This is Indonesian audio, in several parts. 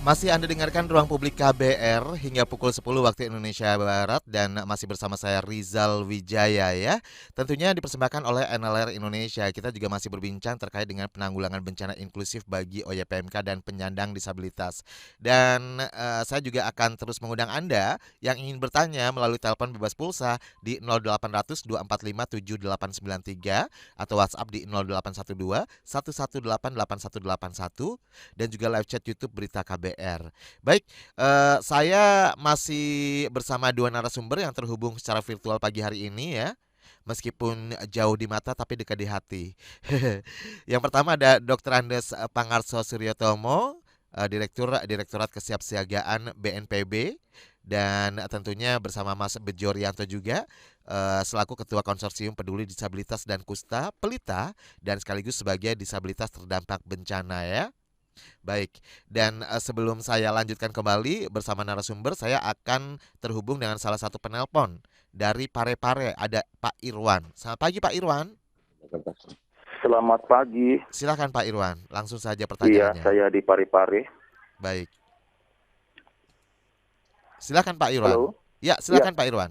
Masih Anda dengarkan Ruang Publik KBR hingga pukul 10 waktu Indonesia Barat dan masih bersama saya Rizal Wijaya ya. Tentunya dipersembahkan oleh NLR Indonesia. Kita juga masih berbincang terkait dengan penanggulangan bencana inklusif bagi OYPMK dan penyandang disabilitas. Dan saya juga akan terus mengundang Anda yang ingin bertanya melalui telepon bebas pulsa di 0800 245 7893 atau WhatsApp di 0812 118 8181 dan juga live chat YouTube Berita KBR. Baik, saya masih bersama dua narasumber yang terhubung secara virtual pagi hari ini ya. Meskipun jauh di mata tapi dekat di hati. Yang pertama ada Dr. Andes Pangarso Suryotomo, Direktorat Kesiapsiagaan BNPB, dan tentunya bersama Mas Bejo Rianto juga selaku Ketua Konsorsium Peduli Disabilitas dan Kusta Pelita dan sekaligus sebagai disabilitas terdampak bencana ya. Baik, dan sebelum saya lanjutkan kembali bersama narasumber, saya akan terhubung dengan salah satu penelpon dari Parepare, ada Pak Irwan. Selamat pagi Pak Irwan. Selamat pagi. Silakan Pak Irwan, langsung saja Iya, pertanyaannya. saya di Parepare. Baik, silakan Pak Irwan. Halo. Ya, Ya. silakan Pak Irwan.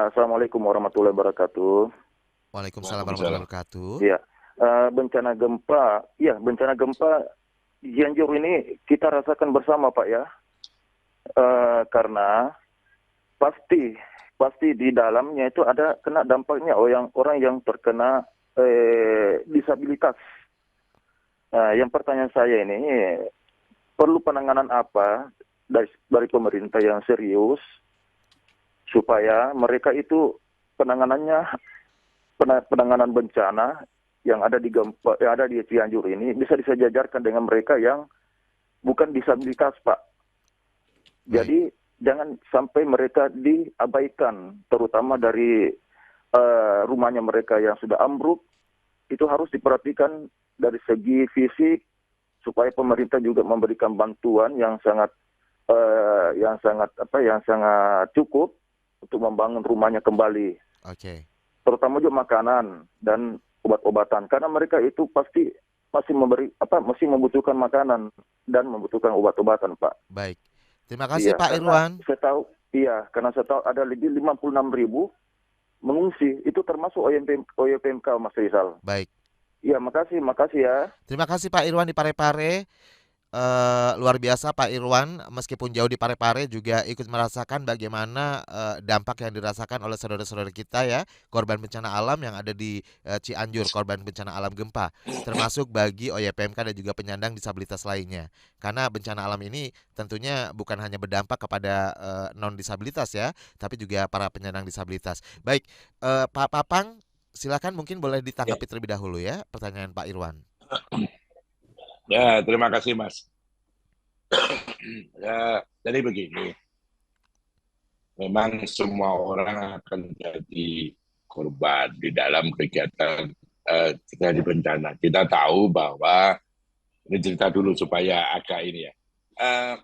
Assalamualaikum warahmatullahi wabarakatuh. Waalaikumsalam warahmatullahi wabarakatuh. Ya. Bencana gempa. Ya, bencana gempa Cianjur ini kita rasakan bersama, Pak ya. Karena pasti di dalamnya itu ada kena dampaknya orang yang terkena disabilitas. Yang pertanyaan saya ini, perlu penanganan apa dari pemerintah yang serius supaya mereka itu penanganan bencana yang ada di Cianjur ini bisa disejajarkan dengan mereka yang bukan disabilitas, Pak. Jadi jangan sampai mereka diabaikan, terutama dari rumahnya mereka yang sudah ambruk. Itu harus diperhatikan dari segi fisik supaya pemerintah juga memberikan bantuan yang sangat cukup untuk membangun rumahnya kembali. Oke. Terutama juga makanan dan obat-obatan, karena mereka itu pasti masih membutuhkan makanan dan membutuhkan obat-obatan, Pak. Baik. Terima kasih Iya, Pak Irwan. karena saya tahu ada lebih 56.000 mengungsi, itu termasuk OYPMK, Mas Rizal. Baik. Iya, makasih ya. Terima kasih Pak Irwan di Parepare. Luar biasa Pak Irwan, meskipun jauh di Parepare juga ikut merasakan bagaimana dampak yang dirasakan oleh saudara-saudara kita ya, korban bencana alam yang ada di Cianjur, korban bencana alam gempa, termasuk bagi OYPMK dan juga penyandang disabilitas lainnya. Karena bencana alam ini tentunya bukan hanya berdampak kepada non disabilitas ya, tapi juga para penyandang disabilitas. Baik, Pak Papang, silakan mungkin boleh Ya, ditanggapi terlebih dahulu ya pertanyaan Pak Irwan. ya, terima kasih Mas. Ya, jadi begini, memang semua orang akan jadi korban di dalam kegiatan terjadi bencana. Kita tahu bahwa ini cerita dulu supaya agak ini ya. Eh,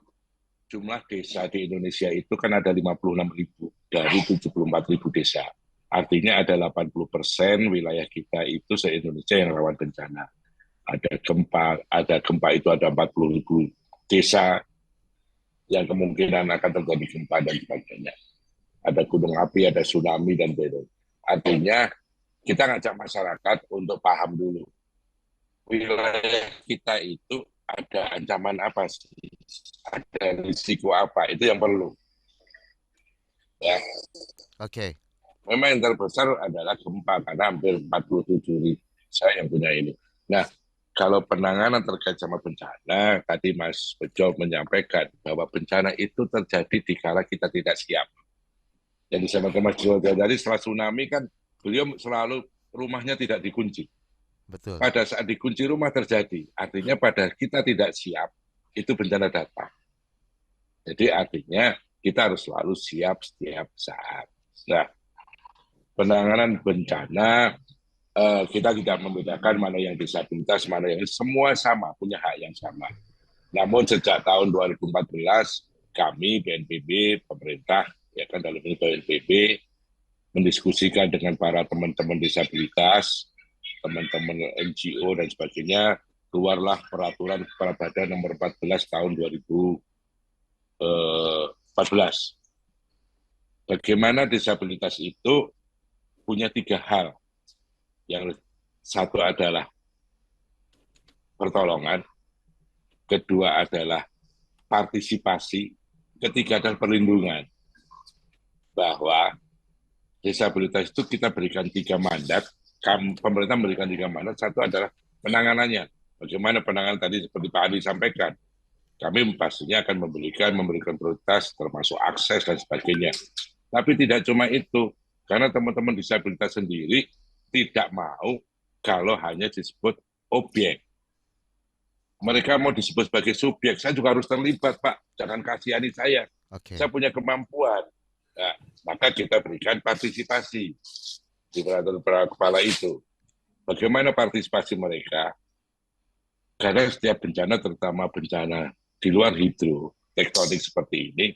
Jumlah desa di Indonesia itu kan ada 56.000 dari 74.000 desa. Artinya ada 80% wilayah kita itu se-Indonesia yang rawan bencana. Ada gempa itu ada 40.000 desa yang kemungkinan akan terjadi gempa dan sebagainya. Ada gunung api, ada tsunami, dan sebagainya. Artinya, kita ngajak masyarakat untuk paham dulu. Wilayah kita itu ada ancaman apa sih? Ada risiko apa? Itu yang perlu. Ya. Oke. Memang yang terbesar adalah gempa, karena hampir 47.000 saya yang punya ini. Nah, kalau penanganan terkait sama bencana, tadi Mas Bejo menyampaikan bahwa bencana itu terjadi di kala kita tidak siap. Jadi sama Mas Bejo tadi setelah tsunami kan beliau selalu rumahnya tidak dikunci. Betul. Pada saat dikunci rumah terjadi, artinya pada kita tidak siap, itu bencana datang. Jadi artinya kita harus selalu siap setiap saat. Nah, penanganan bencana kita tidak membedakan mana yang disabilitas, mana yang semua sama, punya hak yang sama. Namun sejak tahun 2014 kami BNPB, pemerintah, ya kan dalam ini BNPB, mendiskusikan dengan para teman-teman disabilitas, teman-teman NGO dan sebagainya, keluarlah peraturan Kepala Badan nomor 14 tahun 2014. Bagaimana disabilitas itu punya 3 hal. Yang satu adalah pertolongan, kedua adalah partisipasi, ketiga adalah perlindungan. Bahwa disabilitas itu kita berikan 3 mandat, pemerintah memberikan 3 mandat, satu adalah penanganannya. Bagaimana penanganan tadi seperti Pak Adi sampaikan, kami pastinya akan memberikan prioritas termasuk akses dan sebagainya. Tapi tidak cuma itu, karena teman-teman disabilitas sendiri tidak mau kalau hanya disebut objek. Mereka mau disebut sebagai subjek, saya juga harus terlibat, Pak. Jangan kasihani saya. Saya punya kemampuan. Nah, maka kita berikan partisipasi di peraturan kepala itu. Bagaimana partisipasi mereka? Karena setiap bencana, terutama bencana di luar hidro, tektonik seperti ini,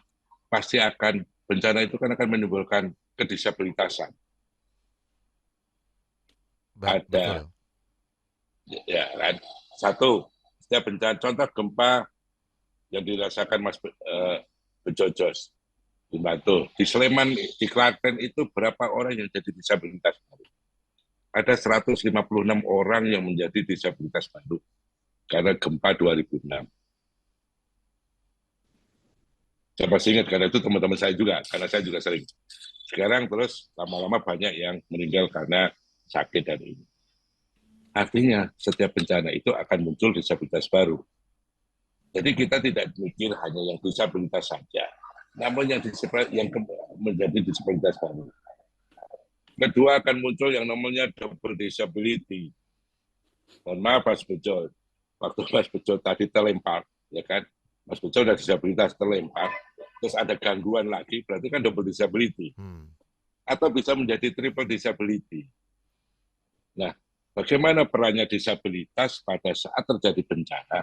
pasti akan bencana itu kan akan menimbulkan kedisabilitasan. Ada, ya kan? Satu, setiap bencana, contoh gempa yang dirasakan Mas Bejojos di Bantul, di Sleman, di Klaten itu berapa orang yang jadi disabilitas baru? Ada 156 orang yang menjadi disabilitas baru karena gempa 2006. Saya masih ingat karena itu teman-teman saya juga, karena saya juga sering. Sekarang terus lama-lama banyak yang meninggal karena sakit dan ini. Artinya setiap bencana itu akan muncul disabilitas baru. Jadi kita tidak mikir hanya yang disabilitas saja, namun yang menjadi disabilitas baru. Kedua akan muncul yang namanya double disability. Mohon maaf Mas Bejo, waktu Mas Bejo tadi terlempar, ya kan? Mas Bejo sudah disabilitas terlempar, terus ada gangguan lagi, berarti kan double disability. Atau bisa menjadi triple disability. Nah, bagaimana perannya disabilitas pada saat terjadi bencana?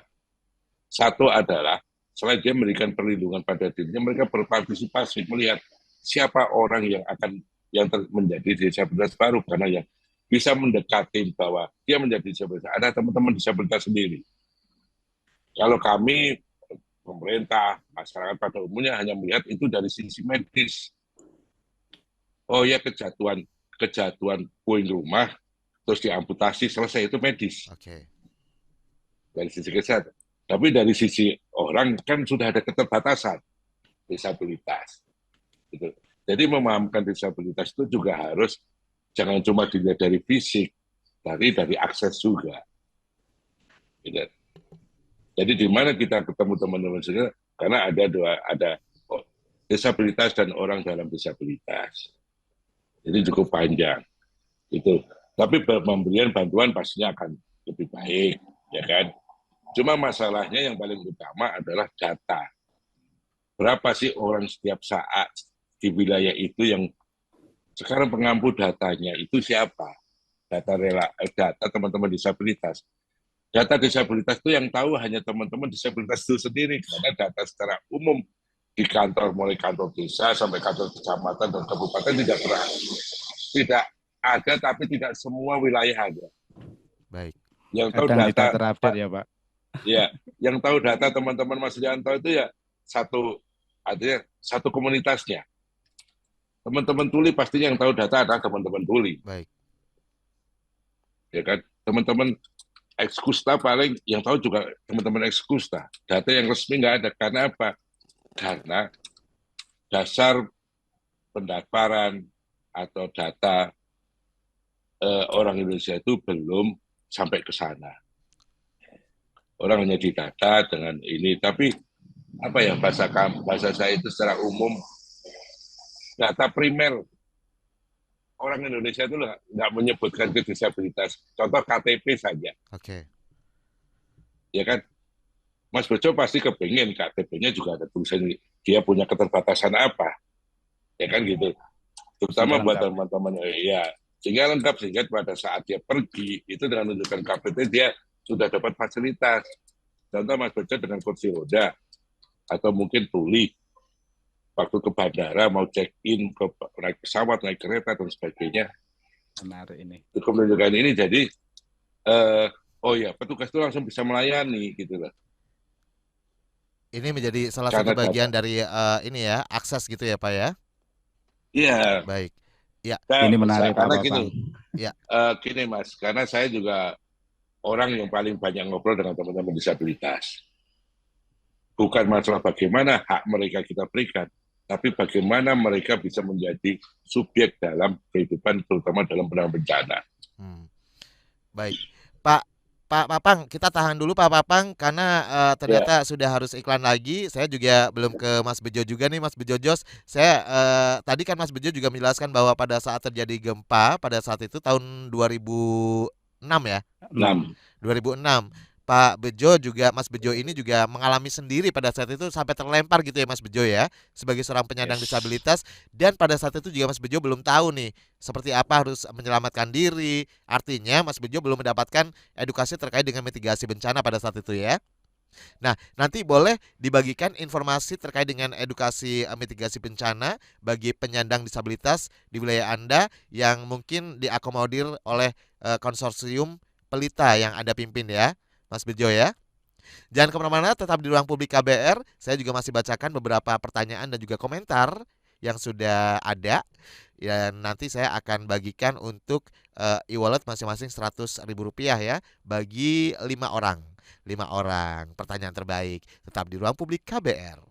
Satu adalah, selain dia memberikan perlindungan pada dirinya, mereka berpartisipasi, melihat siapa orang yang akan menjadi disabilitas baru, karena yang bisa mendekati bahwa dia menjadi disabilitas, ada teman-teman disabilitas sendiri. Kalau kami, pemerintah, masyarakat pada umumnya hanya melihat itu dari sisi medis. Oh ya, kejatuhan puing rumah, terus diamputasi, selesai, itu medis. Dari sisi kesehatan. Tapi dari sisi orang kan sudah ada keterbatasan disabilitas. Gitu. Jadi memahamkan disabilitas itu juga harus jangan cuma dilihat dari fisik, dari akses juga. Gitu. Jadi di mana kita ketemu teman-teman sendiri, karena ada disabilitas dan orang dalam disabilitas. Jadi cukup panjang. Itu. Tapi pemberian bantuan pastinya akan lebih baik, ya kan? Cuma masalahnya yang paling utama adalah data. Berapa sih orang setiap saat di wilayah itu yang sekarang pengampu datanya itu siapa? Data teman-teman disabilitas. Data disabilitas itu yang tahu hanya teman-teman disabilitas itu sendiri, karena data secara umum di kantor, mulai kantor desa sampai kantor kecamatan dan kabupaten tidak ada, tapi tidak semua wilayah ada. Baik. Yang tahu kadang data tidak terupdate ya Pak. Ya, yang tahu data teman-teman Mas Rianto itu ya artinya satu komunitasnya. Teman-teman tuli pastinya yang tahu data adalah teman-teman tuli. Baik. Ya kan, teman-teman ekskusta paling yang tahu juga teman-teman ekskusta. Data yang resmi nggak ada. Karena apa? Karena dasar pendaftaran atau data orang Indonesia itu belum sampai ke sana. Orang hanya didata dengan ini, tapi apa ya bahasa saya itu secara umum data primer orang Indonesia itu nggak menyebutkan disabilitas. Contoh KTP saja. Ya kan, Mas Bejo pasti kepingin KTP-nya juga ada tulisan dia punya keterbatasan apa, ya kan gitu. Terutama buat teman-teman ya, sehingga lengkap, sehingga pada saat dia pergi itu dengan menunjukkan KTP dia sudah dapat fasilitas. Contoh Mas Bejo dengan kursi roda atau mungkin tuli waktu ke bandara mau check-in, naik pesawat, naik kereta dan sebagainya. Menarik ini. Itu menunjukkan ini, jadi oh ya petugas itu langsung bisa melayani gitu loh. Ini menjadi salah satu Karena bagian data. dari ini ya, akses gitu ya Pak ya. Iya, Baik. Ya, Ini menarik Pak karena Bambang. ya. gini Mas, karena saya juga orang yang paling banyak ngobrol dengan teman-teman disabilitas. Bukan masalah bagaimana hak mereka kita berikan, tapi bagaimana mereka bisa menjadi subjek dalam kehidupan, terutama dalam penanganan bencana. Hmm. Baik. Pak Pak Papang, kita tahan dulu Pak Papang karena Ya, ternyata sudah harus iklan lagi. Saya juga belum ke Mas Bejo juga nih, Mas Bejo Jos. Saya tadi kan Mas Bejo juga menjelaskan bahwa pada saat terjadi gempa pada saat itu tahun 2006 ya. 6. 2006. Pak Bejo juga Mas Bejo ini juga mengalami sendiri pada saat itu sampai terlempar gitu ya Mas Bejo ya sebagai seorang penyandang Yes. disabilitas, dan pada saat itu juga Mas Bejo belum tahu nih seperti apa harus menyelamatkan diri. Artinya Mas Bejo belum mendapatkan edukasi terkait dengan mitigasi bencana pada saat itu ya. Nah, nanti boleh dibagikan informasi terkait dengan edukasi mitigasi bencana bagi penyandang disabilitas di wilayah Anda yang mungkin diakomodir oleh konsorsium Pelita yang Anda pimpin ya, Mas Bejo ya. Jangan kemana-mana, tetap di ruang publik KBR. Saya juga masih bacakan beberapa pertanyaan dan juga komentar yang sudah ada. Dan nanti saya akan bagikan untuk e-wallet masing-masing Rp100.000 ya bagi 5 orang. 5 orang pertanyaan terbaik. Tetap di ruang publik KBR.